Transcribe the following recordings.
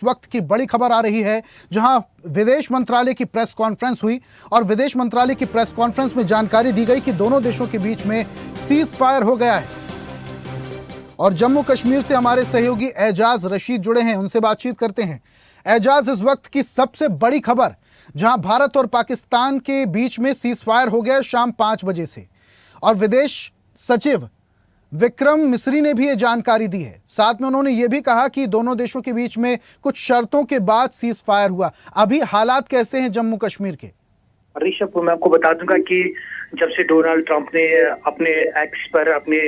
इस वक्त की बड़ी खबर आ रही है, जहां विदेश मंत्रालय की प्रेस कॉन्फ्रेंस हुई और विदेश मंत्रालय की प्रेस कॉन्फ्रेंस में जानकारी दी गई कि दोनों देशों के बीच में सीज फायर हो गया है। और जम्मू कश्मीर से हमारे सहयोगी एजाज रशीद जुड़े हैं, उनसे बातचीत करते हैं। एजाज, इस वक्त की सबसे बड़ी खबर, जहां भारत और पाकिस्तान के बीच में सीज फायर हो गया शाम 5 बजे से, और विदेश सचिव विक्रम मिस्री ने भी ये जानकारी दी है। साथ में उन्होंने ये भी कहा कि दोनों देशों के बीच में कुछ शर्तों के बाद सीज फायर हुआ। अभी हालात कैसे हैं जम्मू कश्मीर के? ऋषभ, मैं आपको बता दूंगा कि जब से डोनाल्ड ट्रंप ने अपने एक्स पर, अपने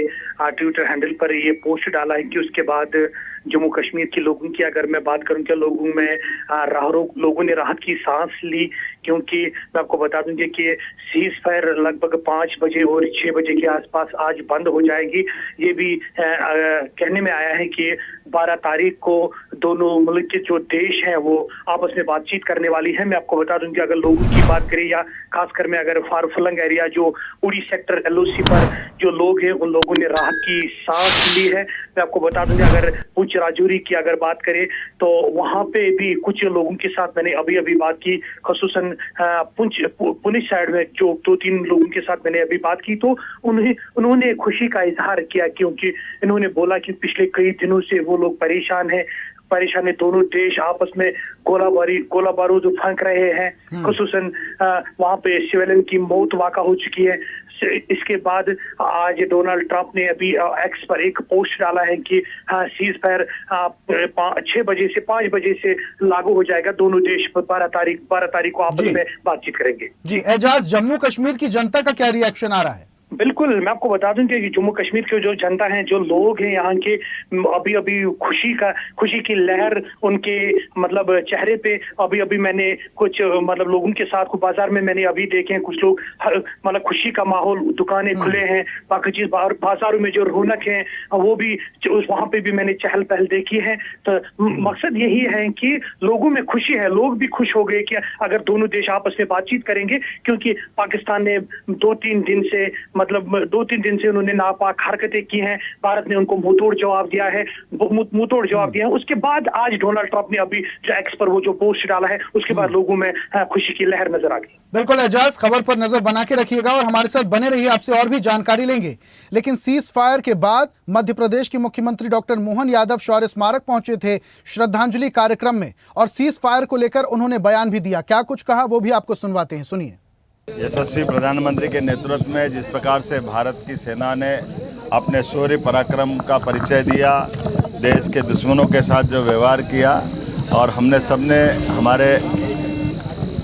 ट्विटर हैंडल पर ये पोस्ट डाला है कि उसके बाद जम्मू कश्मीर के लोगों की अगर मैं बात करूं क्या लोगों ने राहत की सांस ली, क्योंकि मैं आपको बता दूंगी कि सीज फायर लगभग 5 बजे और 6 बजे के आसपास आज बंद हो जाएगी। ये भी कहने में आया है कि 12 तारीख को दोनों मुल्क के जो देश हैं वो आपस में बातचीत करने वाली है। मैं आपको बता दूं कि अगर लोगों की बात करें या खासकर में अगर फारफलंग एरिया जो उड़ी सेक्टर LOC पर जो लोग हैं उन लोगों ने राहत की सांस ली है। मैं आपको बता दूंगा अगर पुंछ राजौरी की अगर बात करें तो वहां पे भी कुछ लोगों के साथ मैंने अभी बात की, खसूसन पुंछ साइड में जो 2-3 लोगों के साथ मैंने अभी बात की, तो उन्होंने खुशी का इजहार किया, क्योंकि इन्होंने बोला कि पिछले कई दिनों से वो लोग परेशान है। दोनों देश आपस में गोला बारूद फेंक रहे हैं, खुसूसन वहां पे सिविलियन की मौत वाक़ा हो चुकी है। इसके बाद आज डोनाल्ड ट्रंप ने अभी एक्स पर एक पोस्ट डाला है कि सीज फायर 6 बजे से 5 बजे से लागू हो जाएगा। दोनों देश 12 तारीख को आपस में बातचीत करेंगे। जी एजाज, जम्मू कश्मीर की जनता का क्या रिएक्शन आ रहा है? बिल्कुल, मैं आपको बता दूं कि जम्मू कश्मीर के जो जनता है, जो लोग हैं यहाँ के, अभी खुशी की लहर उनके मतलब चेहरे पे अभी मैंने कुछ मतलब लोगों के साथ बाजार में मैंने अभी देखे हैं, कुछ लोग मतलब खुशी का माहौल, दुकानें खुले हैं, बाकी चीज बाजारों में जो रौनक है वो भी वहां पे भी मैंने चहल पहल देखी है। तो मकसद यही है कि लोगों में खुशी है, लोग भी खुश हो गए कि अगर दोनों देश आपस में बातचीत करेंगे, क्योंकि पाकिस्तान ने 2-3 दिन से उन्होंने नापाक हरकतें की हैं। भारत ने उनको मुंहतोड़ जवाब दिया है। उसके बाद आज डोनाल्ड ट्रंप ने अभी जो एक्स पर वो जो पोस्ट डाला है, उसके बाद लोगों में खुशी की लहर नजर आ गई। बिल्कुल एजाज, खबर पर नजर बना के रखिएगा और हमारे साथ बने रहिए, आपसे और भी जानकारी लेंगे। लेकिन सीज फायर के बाद मध्य प्रदेश के मुख्यमंत्री डॉक्टर मोहन यादव शौर्य स्मारक पहुंचे थे श्रद्धांजलि कार्यक्रम में, और सीज फायर को लेकर उन्होंने बयान भी दिया। क्या कुछ कहा वो भी आपको सुनवाते हैं, सुनिए। यशस्वी प्रधानमंत्री के नेतृत्व में जिस प्रकार से भारत की सेना ने अपने शौर्य पराक्रम का परिचय दिया, देश के दुश्मनों के साथ जो व्यवहार किया, और हमने सबने, हमारे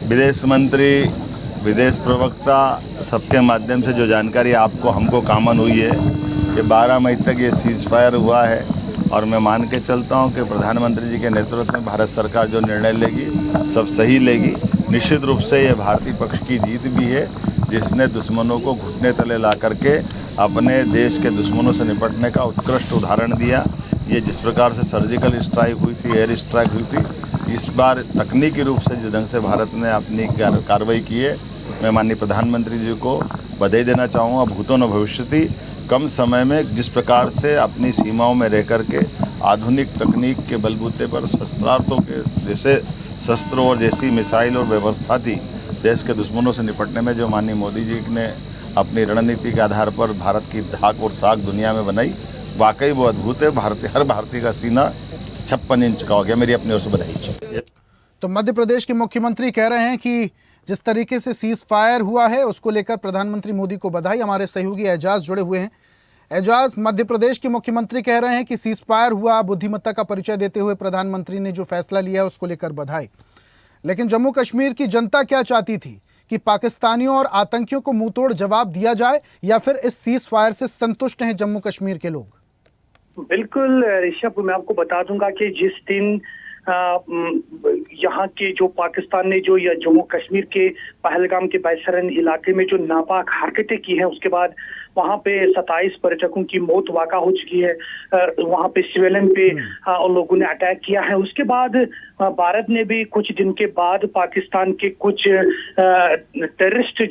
विदेश मंत्री, विदेश प्रवक्ता, सबके माध्यम से जो जानकारी आपको हमको कामन हुई है कि 12 मई तक ये सीज फायर हुआ है, और मैं मान के चलता हूँ कि प्रधानमंत्री जी के नेतृत्व में भारत सरकार जो निर्णय लेगी सब सही लेगी। निश्चित रूप से ये भारतीय पक्ष की जीत भी है, जिसने दुश्मनों को घुटने तले ला करके अपने देश के दुश्मनों से निपटने का उत्कृष्ट उदाहरण दिया। ये जिस प्रकार से सर्जिकल स्ट्राइक हुई थी, एयर स्ट्राइक हुई थी, इस बार तकनीकी रूप से जिस ढंग से भारत ने अपनी कार्रवाई की है, मैं माननीय प्रधानमंत्री जी को बधाई देना चाहूँगा। भूतो न भविष्यति, कम समय में जिस प्रकार से अपनी सीमाओं में रह करके आधुनिक तकनीक के बलबूते पर शस्त्रार्थों के जैसे शस्त्रों और जैसी मिसाइल और व्यवस्था थी, देश के दुश्मनों से निपटने में जो माननीय मोदी जी ने अपनी रणनीति के आधार पर भारत की धाक और साख दुनिया में बनाई, वाकई वो अद्भुत है। हर भारतीय का सीना 56 इंच का हो गया। मेरी अपनी ओर से बधाई। तो मध्य प्रदेश के मुख्यमंत्री कह रहे हैं कि जिस तरीके से सीज फायर हुआ है उसको लेकर प्रधानमंत्री मोदी को बधाई। हमारे सहयोगी एजाज जुड़े हुए हैं। एजाज, मध्य प्रदेश के मुख्यमंत्री कह रहे हैं कि सीज फायर हुआ, बुद्धिमत्ता का परिचय देते हुए प्रधानमंत्री ने जो फैसला लिया उसको लेकर बधाई। लेकिन जम्मू कश्मीर की जनता क्या चाहती थी कि पाकिस्तानियों और आतंकियों को मुंहतोड़ जवाब दिया जाए, या फिर इस सीज फायर से संतुष्ट हैं जम्मू कश्मीर के लोग? बिल्कुल ऋषभ, मैं आपको बता दूंगा कि जिस दिन यहाँ के जो पाकिस्तान ने जो या जम्मू कश्मीर के पहलगाम के बैसरन इलाके में जो नापाक हरकतें की हैं, उसके बाद वहां पे 27 पर्यटकों की मौत वाक़ा हो चुकी है। वहां पे सिविलियन पे और लोगों ने अटैक किया है। उसके बाद भारत ने भी कुछ दिन के बाद पाकिस्तान के कुछ टेररिस्ट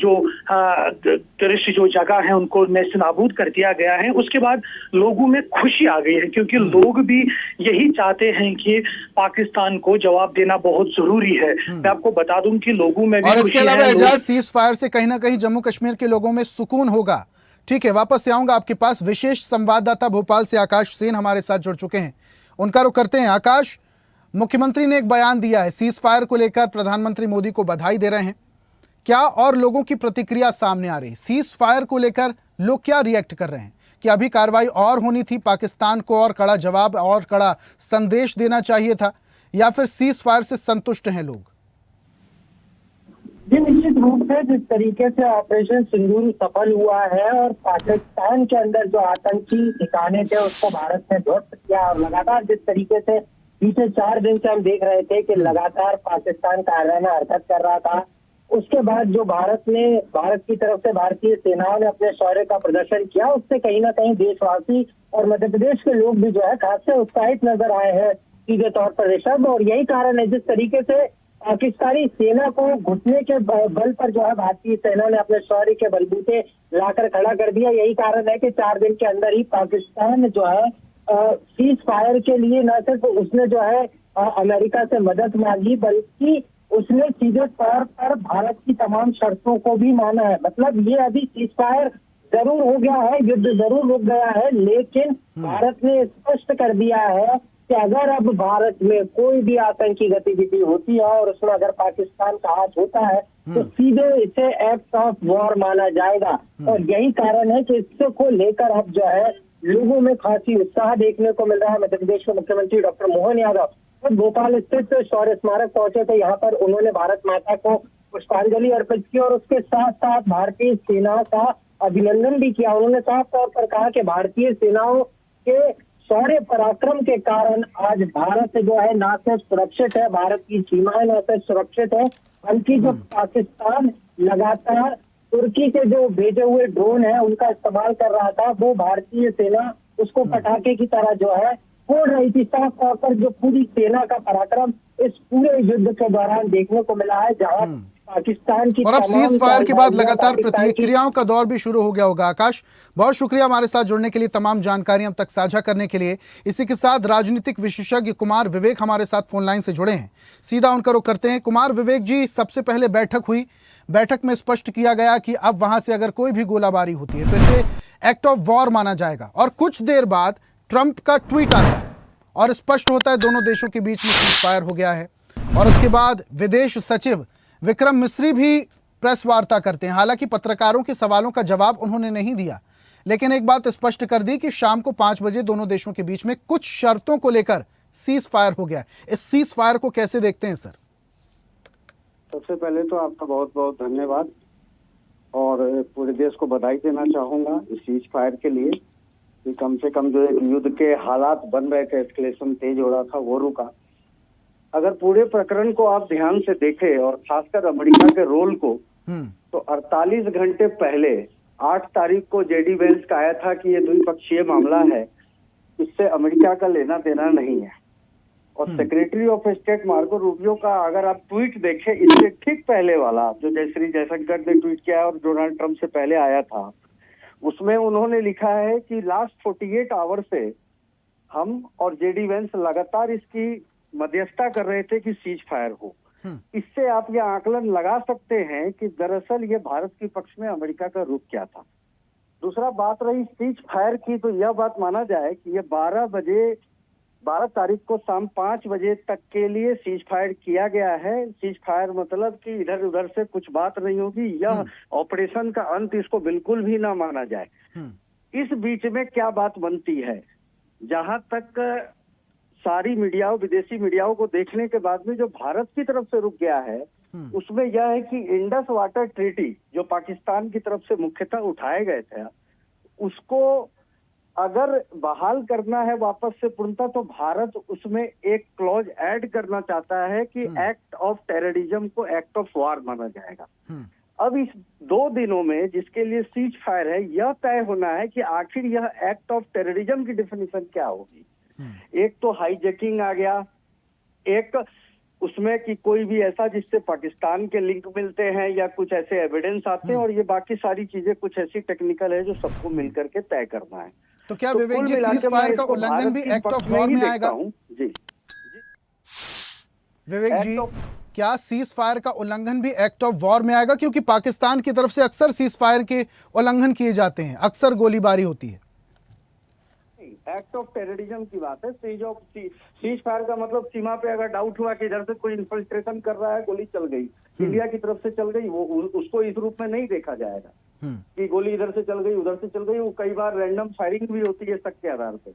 जो जगह है उनको नेस्तनाबूद कर दिया गया है। उसके बाद लोगों में खुशी आ गई है, क्योंकि लोग भी यही चाहते हैं कि पाकिस्तान को जवाब देना बहुत जरूरी है। मैं आपको बता दूं कि लोगों में भी और इसके खुशी अलावा है। एजाज, सीज फायर से कहीं ना कहीं जम्मू कश्मीर के लोगों में सुकून होगा। ठीक है, वापस से आऊंगा आपके पास। विशेष संवाददाता भोपाल से आकाश सेन हमारे साथ जुड़ चुके हैं, उनका रुख करते हैं। आकाश, मुख्यमंत्री ने एक बयान दिया है, सीज फायर को लेकर प्रधानमंत्री मोदी को बधाई दे रहे हैं। क्या और लोगों की प्रतिक्रिया सामने आ रही? सीज फायर को लेकर लोग क्या रिएक्ट कर रहे हैं? कि अभी कार्रवाई और होनी थी, पाकिस्तान को और कड़ा जवाब और कड़ा संदेश देना चाहिए था, या फिर सीज फायर से संतुष्ट हैं लोग? जी, निश्चित रूप से जिस तरीके से ऑपरेशन सिंदूर सफल हुआ है और पाकिस्तान के अंदर जो आतंकी ठिकाने थे उसको भारत ने ध्वस्त किया, और लगातार जिस तरीके से पिछले 4 दिन से हम देख रहे थे कि लगातार पाकिस्तान कार्यान्वयन हरकत कर रहा था, उसके बाद जो भारत की तरफ से भारतीय सेनाओं ने अपने शौर्य का प्रदर्शन किया, उससे कहीं ना कहीं देशवासी और मध्य प्रदेश के लोग भी जो है खासे उत्साहित नजर आए हैं सीधे तौर पर ऋषभ। और यही कारण है जिस तरीके से पाकिस्तानी सेना को घुटने के बल पर जो है भारतीय सेना ने अपने शौर्य के बलबूते लाकर खड़ा कर दिया। यही कारण है कि 4 दिन के अंदर ही पाकिस्तान जो है सीज फायर के लिए न सिर्फ उसने जो है अमेरिका से मदद मांगी, बल्कि उसने सीधे तौर पर भारत की तमाम शर्तों को भी माना है। मतलब ये अभी सीज फायर जरूर हो गया है, युद्ध जरूर रुक गया है, लेकिन भारत ने स्पष्ट कर दिया है कि अगर अब भारत में कोई भी आतंकी गतिविधि होती है और उसमें अगर पाकिस्तान का हाथ होता है तो सीधे इसे एक्ट ऑफ वॉर माना जाएगा। और यही कारण है कि इससे को लेकर अब जो है लोगों में खासी उत्साह देखने को मिल रहा है। मध्य प्रदेश के मुख्यमंत्री डॉक्टर मोहन यादव तो भोपाल स्थित शौर्य स्मारक पहुंचे थे। यहाँ पर उन्होंने भारत माता को पुष्पांजलि अर्पित की और उसके साथ साथ भारतीय सेना का अभिनंदन भी किया। उन्होंने साफ तौर पर कहा कि भारतीय सेनाओं के शौर्य पराक्रम के कारण आज भारत जो है न सिर्फ सुरक्षित है, भारत की सीमाएं न सिर्फ सुरक्षित है, बल्कि जो पाकिस्तान लगातार तुर्की से जो भेजे हुए ड्रोन है उनका इस्तेमाल कर रहा था, वो भारतीय सेना उसको पटाखे की तरह जो है फोड़ रही थी। साफ तौर पर जो पूरी सेना का पराक्रम इस पूरे युद्ध के दौरान देखने को मिला है, जहां पाकिस्तान की और अब सीज फायर के बाद लगातार पाकिस्तान की प्रतिक्रियाओं का दौर भी शुरू हो गया होगा। आकाश, बहुत शुक्रिया हमारे साथ जुड़ने के लिए, तमाम जानकारी हम तक साझा करने के लिए। इसी के साथ राजनीतिक विशेषज्ञ कुमार विवेक हमारे साथ फोन लाइन से जुड़े हैं, सीधा उनका रुख करते हैं। कुमार विवेक जी, सबसे पहले बैठक हुई, बैठक में स्पष्ट किया गया कि अब वहां से अगर कोई भी गोलाबारी होती है तो इसे एक्ट ऑफ वॉर माना जाएगा, और कुछ देर बाद ट्रंप का ट्वीट आता है और स्पष्ट होता है दोनों देशों के बीच में फायर हो गया है। और उसके बाद विदेश सचिव विक्रम मिस्री भी प्रेस वार्ता करते हैं। हालांकि पत्रकारों के सवालों का जवाब उन्होंने नहीं दिया, लेकिन एक बात स्पष्ट कर दी कि शाम को 5 बजे दोनों देशों के बीच में कुछ शर्तों को लेकर सीज फायर हो गया। इस सीज फायर को कैसे देखते हैं सर? सबसे पहले तो आपका बहुत बहुत धन्यवाद और पूरे देश को बधाई देना चाहूंगा इस सीज फायर के लिए कि कम से कम जो एक युद्ध के हालात बन रहे थे, एस्केलेशन तेज हो रहा था, वो रुका। अगर पूरे प्रकरण को आप ध्यान से देखें और खासकर अमेरिका के रोल को, तो 48 घंटे पहले 8 तारीख को जेडी वेंस का आया था कि ये द्विपक्षीय मामला है, इससे अमेरिका का लेना देना नहीं है। और secretary of state Marco Rubio का अगर आप ट्वीट देखें इससे ठीक पहले वाला, जो जयश्री जयशंकर ने ट्वीट किया और डोनाल्ड ट्रंप से पहले आया था, उसमें उन्होंने लिखा है कि लास्ट 48 आवर से हम और जेडी वेंस लगातार इसकी मध्यस्थता कर रहे थे कि सीज फायर हो। इससे आप ये आकलन लगा सकते हैं कि दरअसल ये भारत के पक्ष में अमेरिका का रुख क्या था। दूसरा बात रही सीज फायर की, तो यह बात माना जाए कि ये 12 तारीख को शाम 5 बजे तक के लिए सीज फायर किया गया है। सीज फायर मतलब कि इधर उधर से कुछ बात नहीं होगी, यह ऑपरेशन का अंत इसको बिल्कुल भी ना माना जाए। इस बीच में क्या बात बनती है, जहां तक सारी मीडियाओं, विदेशी मीडियाओं को देखने के बाद में जो भारत की तरफ से रुक गया है, उसमें यह है कि इंडस वाटर ट्रीटी जो पाकिस्तान की तरफ से मुख्यतः उठाए गए थे, उसको अगर बहाल करना है वापस से पूर्णतः, तो भारत उसमें एक क्लॉज ऐड करना चाहता है कि एक्ट ऑफ टेररिज्म को एक्ट ऑफ वॉर माना जाएगा। अब इस 2 दिनों में जिसके लिए सीज फायर है, यह तय होना है कि आखिर यह एक्ट ऑफ टेररिज्म की डेफिनेशन क्या होगी। एक तो हाईजैकिंग आ गया, एक उसमें कि कोई भी ऐसा जिससे पाकिस्तान के लिंक मिलते हैं या कुछ ऐसे एविडेंस आते हैं, और ये बाकी सारी चीजें कुछ ऐसी टेक्निकल है जो सबको मिलकर के तय करना है। तो क्या तो विवेक कुल जी मिला के सीज मैं फायर का इसको उल्लंघन भारत भी की एक्ट ऑफ पक्ष में वॉर ही में देखता आएगा? हूं। जी विवेक जी, Act of- क्या सीज फायर का उल्लंघन भी एक्ट ऑफ वॉर में आएगा? क्योंकि पाकिस्तान की तरफ से अक्सर सीज फायर के उल्लंघन किए जाते हैं, अक्सर गोलीबारी होती है। एक्ट ऑफ टेररिज्म की बात है। सीज फायर का मतलब सीमा पे अगर डाउट हुआ कि इधर से कोई इन्फिल्ट्रेशन कर रहा है, गोली चल गई, इंडिया की तरफ से चल गई, वो उसको इस रूप में नहीं देखा जाएगा कि गोली इधर से चल गई उधर से चल गई। वो कई बार रैंडम फायरिंग भी होती है शक के आधार पे।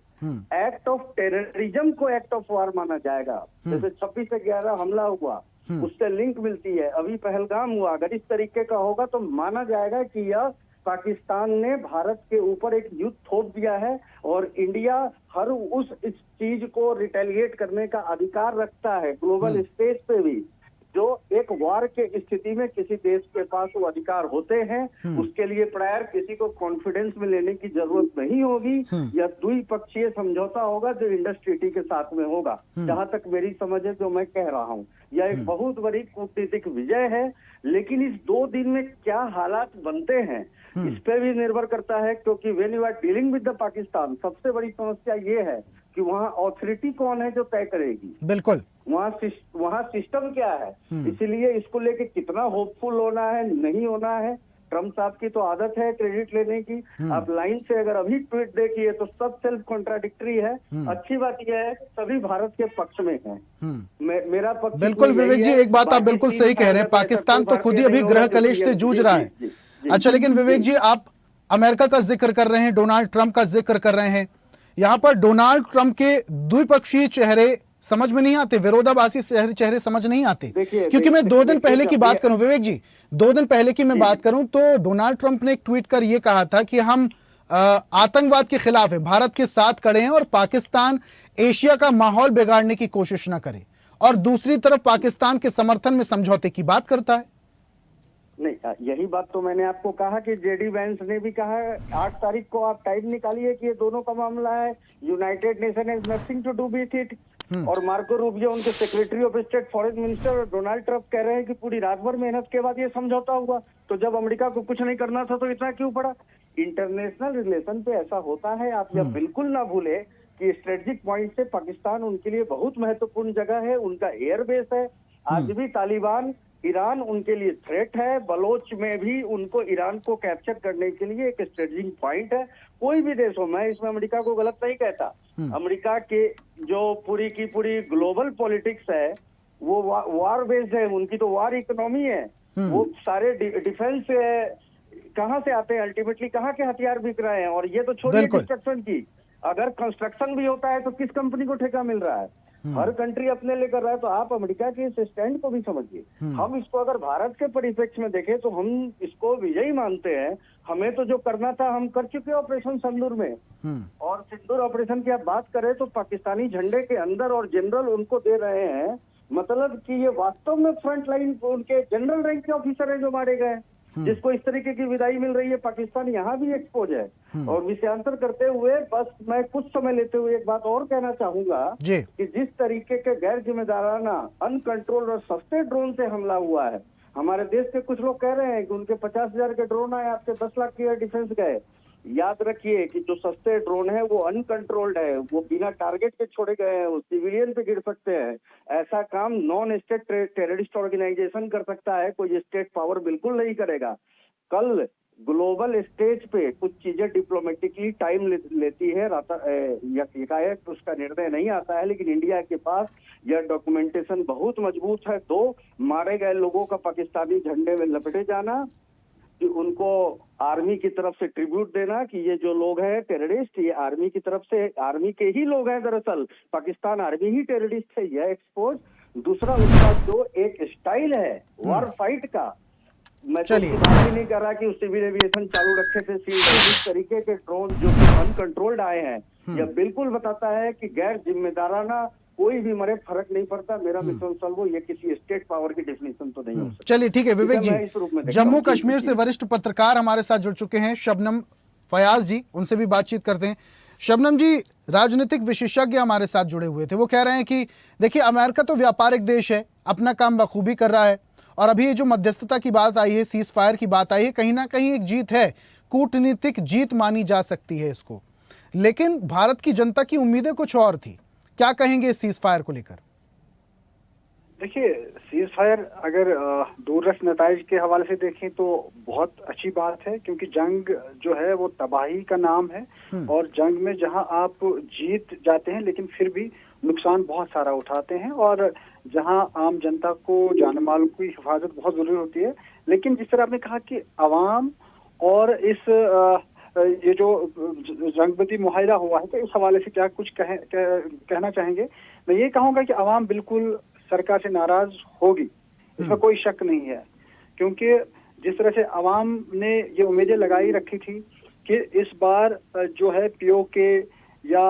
एक्ट ऑफ टेररिज्म को एक्ट ऑफ वॉर माना जाएगा। जैसे 26 से 11 हमला हुआ, उससे लिंक मिलती है, अभी पहलगाम हुआ, अगर इस तरीके का होगा तो माना जाएगा कि यह पाकिस्तान ने भारत के ऊपर एक युद्ध थोप दिया है, और इंडिया हर उस इस चीज को रिटेलिएट करने का अधिकार रखता है ग्लोबल स्टेज पे भी। जो एक वार के स्थिति में किसी देश के पास वो अधिकार होते हैं, उसके लिए प्रायर किसी को कॉन्फिडेंस में लेने की जरूरत नहीं होगी। यह द्विपक्षीय समझौता होगा जो इंडस ट्रीटी के साथ में होगा। जहां तक मेरी समझ है जो मैं कह रहा हूं, यह एक बहुत बड़ी कूटनीतिक विजय है। लेकिन इस 2 दिन में क्या हालात बनते हैं इस पे भी निर्भर करता है, क्योंकि when you are dealing with the Pakistan, सबसे बड़ी समस्या ये है कि वहाँ ऑथोरिटी कौन है जो तय करेगी। बिल्कुल, वहाँ सिस्टम क्या है। इसलिए इसको लेके कितना होपफुल होना है, नहीं होना है। ट्रम्प साहब की तो आदत है क्रेडिट लेने की। आप लाइन से अगर अभी ट्वीट देखिए तो सब सेल्फ कॉन्ट्राडिक्टरी है। अच्छी बात यह है सभी भारत के पक्ष में है। मेरा पक्ष बिल्कुल विवेक जी, एक बात आप बिल्कुल सही कह रहे हैं, पाकिस्तान तो खुद ही अभी गृह कलेश से जूझ रहा है। अच्छा, लेकिन विवेक जी, आप अमेरिका का जिक्र कर रहे हैं, डोनाल्ड ट्रंप का जिक्र कर रहे हैं। यहाँ पर डोनाल्ड ट्रंप के द्विपक्षीय चेहरे समझ में नहीं आते, विरोधाभासी चेहरे समझ नहीं आते। क्योंकि मैं 2 दिन पहले की बात करूं विवेक जी, 2 दिन पहले की मैं बात करूं तो डोनाल्ड ट्रंप ने एक ट्वीट कर यह कहा था कि हम आतंकवाद के खिलाफ है, भारत के साथ खड़े हैं और पाकिस्तान एशिया का माहौल बिगाड़ने की कोशिश ना करे, और दूसरी तरफ पाकिस्तान के समर्थन में समझौते की बात करता है। नहीं, यही बात तो मैंने आपको कहा कि जेडी वैंस ने भी कहा है 8 तारीख को आप टाइम निकालिए कि ये दोनों का मामला है, United Nation has nothing to do with it. और मार्को रूबियो उनके secretary of state foreign minister और डोनाल्ड ट्रंप कह रहे हैं कि पूरी रात भर मेहनत के बाद ये समझौता हुआ, तो जब अमेरिका को कुछ नहीं करना था तो इतना क्यों पड़ा। इंटरनेशनल रिलेशन पे ऐसा होता है। आप यह बिल्कुल ना भूले कि स्ट्रेटेजिक पॉइंट से पाकिस्तान उनके लिए बहुत महत्वपूर्ण जगह है, उनका एयरबेस है। आज भी तालिबान, ईरान उनके लिए थ्रेट है। बलोच में भी उनको ईरान को कैप्चर करने के लिए एक स्ट्रेटेजिक पॉइंट है। कोई भी देश हो, मैं इसमें अमेरिका को गलत नहीं कहता। अमेरिका के जो पूरी की पूरी ग्लोबल पॉलिटिक्स है वो वार बेस्ड है, उनकी तो वार इकोनॉमी है। वो सारे डिफेंस कहाँ से आते हैं, अल्टीमेटली कहाँ के हथियार बिक रहे हैं। और ये तो छोड़िए डिस्ट्रक्शन की, अगर कंस्ट्रक्शन भी होता है तो किस कंपनी को ठेका मिल रहा है। हर कंट्री अपने लिए कर रहा है। तो आप अमेरिका के इस स्टैंड को भी समझिए। हम इसको अगर भारत के परिप्रेक्ष्य में देखें तो हम इसको विजयी मानते हैं। हमें तो जो करना था हम कर चुके ऑपरेशन सिंदूर में। और सिंदूर ऑपरेशन की आप बात करें तो पाकिस्तानी झंडे के अंदर और जनरल उनको दे रहे हैं, मतलब कि ये वास्तव में फ्रंट लाइन उनके जनरल रैंक के ऑफिसर हैं जो मारे गए, जिसको इस तरीके की विदाई मिल रही है। पाकिस्तान यहाँ भी एक्सपोज है। और विषयांतर करते हुए बस मैं कुछ समय लेते हुए एक बात और कहना चाहूंगा कि जिस तरीके के गैर जिम्मेदाराना, अनकंट्रोल्ड और सस्ते ड्रोन से हमला हुआ है, हमारे देश के कुछ लोग कह रहे हैं कि उनके 50,000 के ड्रोन आए, आपके 10 लाख के एयर डिफेंस गए। याद रखिए कि जो सस्ते ड्रोन है वो अनकंट्रोल्ड है, वो बिना टारगेट के छोड़े गए हैं, वो सिविलियन पे गिर सकते हैं। ऐसा काम नॉन स्टेट टेररिस्ट ऑर्गेनाइजेशन कर सकता है, कोई स्टेट पावर बिल्कुल नहीं करेगा। कल ग्लोबल स्टेज पे कुछ चीजें डिप्लोमेटिकली टाइम लेती है, एकाएक उसका निर्णय नहीं आता है। लेकिन इंडिया के पास यह डॉक्यूमेंटेशन बहुत मजबूत है। 2 मारे गए लोगों का पाकिस्तानी झंडे में लपेटे जाना, कि उनको आर्मी की तरफ से ट्रिब्यूट देना कि ये जो लोग हैं टेररिस्ट, ये आर्मी की तरफ से, आर्मी के ही लोग हैं, दरअसल पाकिस्तान आर्मी ही टेररिस्ट है, यह एक्सपोज। दूसरा उसका जो एक स्टाइल है वॉर फाइट का, मैं तो बात ही नहीं कर रहा कि उस सिविल एविएशन चालू रखे थे। इस तरीके के ड्रोन जो अनकंट्रोल्ड आए हैं, यह बिल्कुल बताता है कि गैर जिम्मेदाराना कोई भी मरे फर्क नहीं पड़ता। मेरा मिशन सॉल्व ये किसी स्टेट पावर की डेफिनेशन तो नहीं हो सकती। चलिए ठीक है विवेक मैं इस रूप में जी, देखता जम्मू हूँ। कश्मीर से वरिष्ठ पत्रकार हमारे साथ जुड़ चुके हैं शबनम फयाज जी, उनसे भी बातचीत करते हैं। शबनम जी, राजनीतिक विशेषज्ञ हमारे साथ जुड़े हुए थे, वो कह रहे हैं कि देखिए अमेरिका तो व्यापारिक देश है, अपना काम बखूबी कर रहा है, और अभी ये जो मध्यस्थता की बात आई है, सीज फायर की बात आई है, कहीं ना कहीं एक जीत है, कूटनीतिक जीत मानी जा सकती है इसको, लेकिन भारत की जनता की उम्मीदें कुछ और थी। क्या कहेंगे इस सीज फायर को लेकर? देखिए, सीज फायर अगर दूरदर्श नताइज के हवाले से देखें तो बहुत अच्छी बात है, क्योंकि जंग जो है वो तबाही का नाम है, और जंग में जहां आप जीत जाते हैं लेकिन फिर भी नुकसान बहुत सारा उठाते हैं, और जहां आम जनता को जान माल की हिफाजत बहुत जरूरी होती है। लेकिन जिस तरह आपने कहा कि अवाम और इस ये जो जंगबंदी मुआहिदा हुआ है, तो इस हवाले से क्या कुछ कहना चाहेंगे? मैं ये कहूँगा कि अवाम बिल्कुल सरकार से नाराज होगी, इसमें कोई शक नहीं है, क्योंकि जिस तरह से अवाम ने ये उम्मीदें लगाई रखी थी कि इस बार जो है पीओके या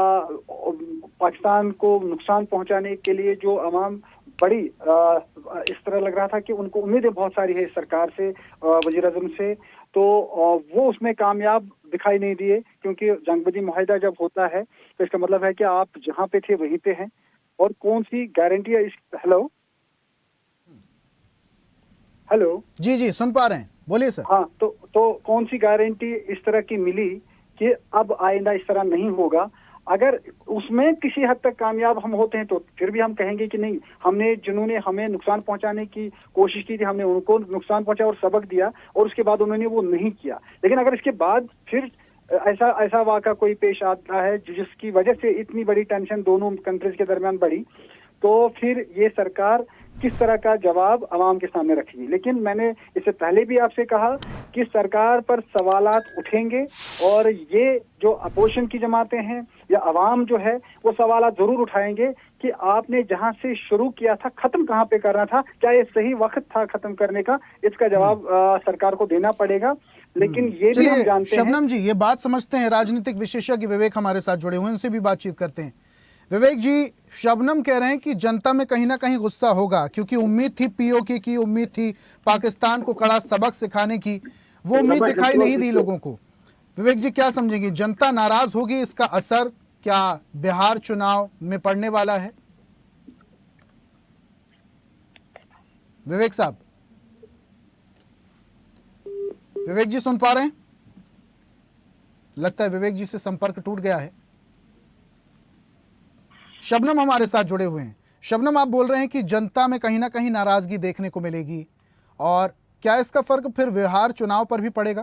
पाकिस्तान को नुकसान पहुंचाने के लिए जो अवाम बड़ी इस तरह लग रहा था कि उनको उम्मीदें बहुत सारी है इस सरकार से, वजीर आज़म से, तो वो उसमें कामयाब दिखाई नहीं दिए, क्योंकि जंगबंदी मुआहिदा जब होता है तो इसका मतलब है कि आप जहाँ पे थे वहीं पे हैं, और कौन सी गारंटी है इस हेलो जी जी सुन पा रहे हैं, बोलिए सर। हाँ, तो कौन सी गारंटी इस तरह की मिली कि अब आइंदा इस तरह नहीं होगा? अगर उसमें किसी हद तक कामयाब हम होते हैं तो फिर भी हम कहेंगे कि नहीं, हमने जिन्होंने हमें नुकसान पहुंचाने की कोशिश की थी, हमने उनको नुकसान पहुंचाया और सबक दिया, और उसके बाद उन्होंने वो नहीं किया। लेकिन अगर इसके बाद फिर ऐसा वाक़ा कोई पेश आता है जिसकी वजह से इतनी बड़ी टेंशन दोनों कंट्रीज के दरमियान बढ़ी, तो फिर ये सरकार किस तरह का जवाब अवाम के सामने रखेगी? लेकिन मैंने इससे पहले भी आपसे कहा कि सरकार पर सवालात उठेंगे, और ये जो अपोजिशन की जमातें हैं या अवाम जो है वो सवालात जरूर उठाएंगे कि आपने जहां से शुरू किया था खत्म कहां पे करना था, क्या ये सही वक्त था खत्म करने का? इसका जवाब सरकार को देना पड़ेगा। लेकिन ये भी हम जानते हैं। शबनम जी, ये बात समझते हैं, राजनीतिक विशेषज्ञ विवेक हमारे साथ जुड़े हुए हैं, उनसे भी बातचीत करते हैं। विवेक जी, शबनम कह रहे हैं कि जनता में कहीं ना कहीं गुस्सा होगा, क्योंकि उम्मीद थी पीओके की, उम्मीद थी पाकिस्तान को कड़ा सबक सिखाने की, वो उम्मीद दिखाई नहीं दी लोगों को। विवेक जी क्या समझेंगे, जनता नाराज होगी, इसका असर क्या बिहार चुनाव में पड़ने वाला है? विवेक साहब, विवेक जी सुन पा रहे हैं? लगता है विवेक जी से संपर्क टूट गया है। शबनम हमारे साथ जुड़े हुए हैं। शबनम, आप बोल रहे हैं कि जनता में कहीं ना कहीं नाराजगी देखने को मिलेगी, और क्या इसका फर्क फिर बिहार चुनाव पर भी पड़ेगा?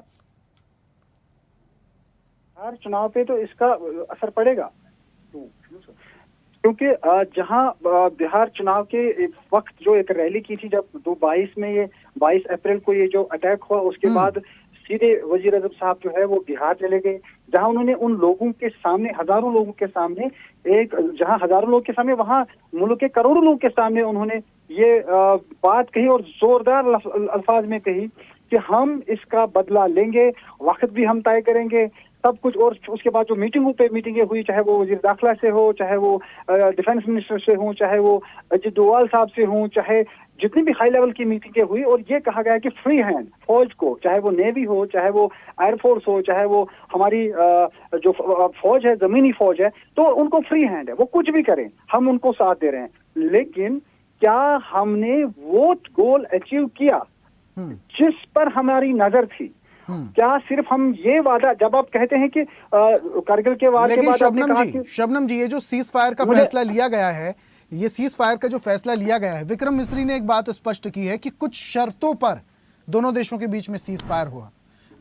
बिहार चुनाव पे तो इसका असर पड़ेगा, क्योंकि जहां बिहार चुनाव के वक्त जो एक रैली की थी, जब 2022 में, ये 22 अप्रैल को ये जो अटैक हुआ, उसके बाद सीधे वजीर आज़म साहब जो है वो बिहार चले गए, जहां उन्होंने उन लोगों के सामने, हजारों लोगों के सामने, जहां हजारों लोगों के सामने, वहां मुल्क के करोड़ों लोगों के सामने उन्होंने ये बात कही, और जोरदार अल्फाज में कही कि हम इसका बदला लेंगे, वक्त भी हम तय करेंगे, सब कुछ। और उसके बाद जो मीटिंगें हुई, चाहे वो वजीर दाखिला से हो, चाहे वो डिफेंस मिनिस्टर से हो, चाहे वो अजीत डोवाल साहब से हो, चाहे जितनी भी हाई लेवल की मीटिंगें हुई, और ये कहा गया कि फ्री हैंड फौज को, चाहे वो नेवी हो, चाहे वो एयरफोर्स हो, चाहे वो हमारी जो फौज है, जमीनी फौज है, तो उनको फ्री हैंड है, वो कुछ भी करें, हम उनको साथ दे रहे हैं। लेकिन क्या हमने वो गोल अचीव किया जिस पर हमारी नजर थी? क्या सिर्फ हम ये वादा, जब आप कहते हैं कि कारगिल के वार के बाद आपने कहा कि शबनम जी, ये जो सीज फायर का फैसला लिया गया है, ये सीज फायर का जो फैसला लिया गया है, विक्रम मिस्री ने एक बात स्पष्ट की है कि कुछ शर्तों पर दोनों देशों के बीच में सीज फायर हुआ।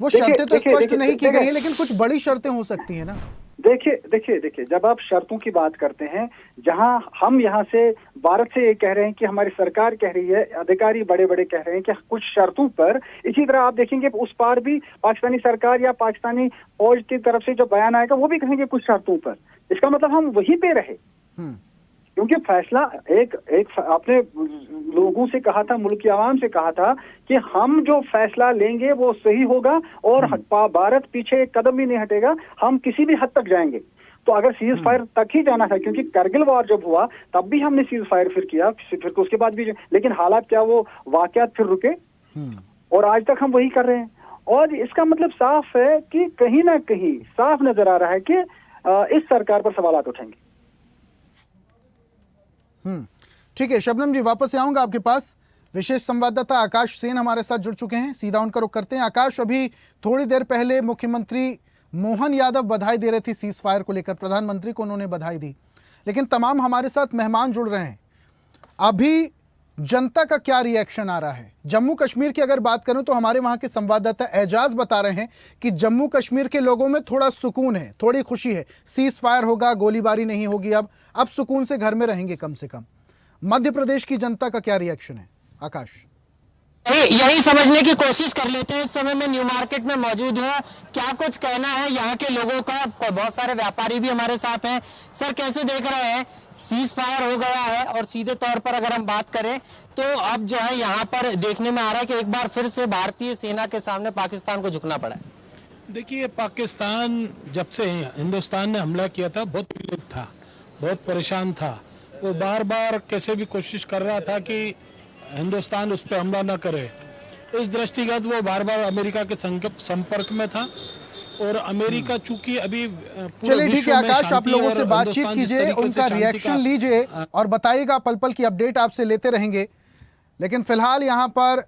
वो शर्तें तो स्पष्ट नहीं की गई है, लेकिन कुछ बड़ी शर्तें हो सकती है ना। देखिए, जब आप शर्तों की बात करते हैं, जहां हम यहाँ से भारत से ये कह रहे हैं कि हमारी सरकार कह रही है, अधिकारी बड़े बड़े कह रहे हैं कि कुछ शर्तों पर, इसी तरह आप देखेंगे उस पार भी पाकिस्तानी सरकार या पाकिस्तानी फौज की तरफ से जो बयान आएगा वो भी कहेंगे कुछ शर्तों पर। इसका मतलब हम वहीं पे रहे, क्योंकि फैसला एक आपने लोगों से कहा था, मुल्क की आवाम से कहा था कि हम जो फैसला लेंगे वो सही होगा, और भारत पीछे एक कदम भी नहीं हटेगा, हम किसी भी हद तक जाएंगे। तो अगर सीज फायर तक ही जाना था, क्योंकि करगिल वॉर जब हुआ तब भी हमने सीज फायर फिर किया, फिर उसके बाद भी, लेकिन हालात क्या वो वाकयात फिर रुके और आज तक हम वही कर रहे हैं। और इसका मतलब साफ है कि कहीं ना कहीं साफ नजर आ रहा है कि इस सरकार पर सवालात उठेंगे। ठीक है शबनम जी, वापस आऊंगा आपके पास। विशेष संवाददाता आकाश सेन हमारे साथ जुड़ चुके हैं, सीधा उनका रुख करते हैं। आकाश, अभी थोड़ी देर पहले मुख्यमंत्री मोहन यादव बधाई दे रहे थे सीज फायर को लेकर, प्रधानमंत्री को उन्होंने बधाई दी, लेकिन तमाम हमारे साथ मेहमान जुड़ रहे हैं। अभी जनता का क्या रिएक्शन आ रहा है? जम्मू कश्मीर की अगर बात करूं तो हमारे वहां के संवाददाता एजाज बता रहे हैं कि जम्मू कश्मीर के लोगों में थोड़ा सुकून है, थोड़ी खुशी है, सीज फायर होगा, गोलीबारी नहीं होगी, अब सुकून से घर में रहेंगे कम से कम। मध्य प्रदेश की जनता का क्या रिएक्शन है आकाश? यही समझने की कोशिश कर लेते हैं। इस समय मैं न्यू मार्केट में मौजूद हूँ, क्या कुछ कहना है यहाँ के लोगों का। बहुत सारे व्यापारी भी हमारे साथ हैं। सर, कैसे देख रहे हैं? सीज फायर हो गया है और सीधे तौर पर अगर हम बात करें तो अब जो है यहाँ पर देखने में आ रहा है कि एक बार फिर से भारतीय सेना के सामने पाकिस्तान को झुकना पड़ा। देखिए, पाकिस्तान जब से हिंदुस्तान ने हमला किया था बहुत पीड़ित था, बहुत परेशान था। वो बार बार कैसे भी कोशिश कर रहा था कि हिंदुस्तान उस पर हमला न करे। इस दृष्टिगत वो बार बार अमेरिका के संपर्क में था और अमेरिका चूंकि अभी चलिए ठीक है आकाश, आप लोगों से बातचीत कीजिए, उनका रिएक्शन लीजिए और बताइएगा, पल पल की अपडेट आपसे लेते रहेंगे। लेकिन फिलहाल यहाँ पर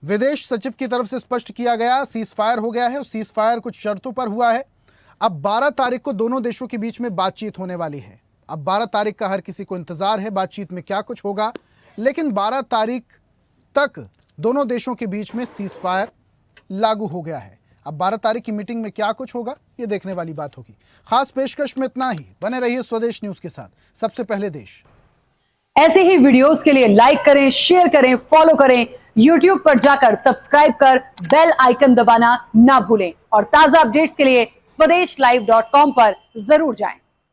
विदेश सचिव की तरफ से स्पष्ट किया गया सीज फायर हो गया है और सीज फायर कुछ शर्तों पर हुआ है। अब 12 तारीख को दोनों देशों के बीच में बातचीत होने वाली है। अब 12 तारीख का हर किसी को इंतजार है बातचीत में क्या कुछ होगा, लेकिन 12 तारीख तक दोनों देशों के बीच में सीज फायर लागू हो गया है। अब 12 तारीख की मीटिंग में क्या कुछ होगा ये देखने वाली बात होगी। खास पेशकश में इतना ही। बने रहिए स्वदेश न्यूज के साथ, सबसे पहले देश। ऐसे ही वीडियोस के लिए लाइक करें, शेयर करें, फॉलो करें, YouTube पर जाकर सब्सक्राइब कर बेल आइकन दबाना ना भूलें और ताजा अपडेट्स के लिए स्वदेशलाइव.com पर जरूर जाएं।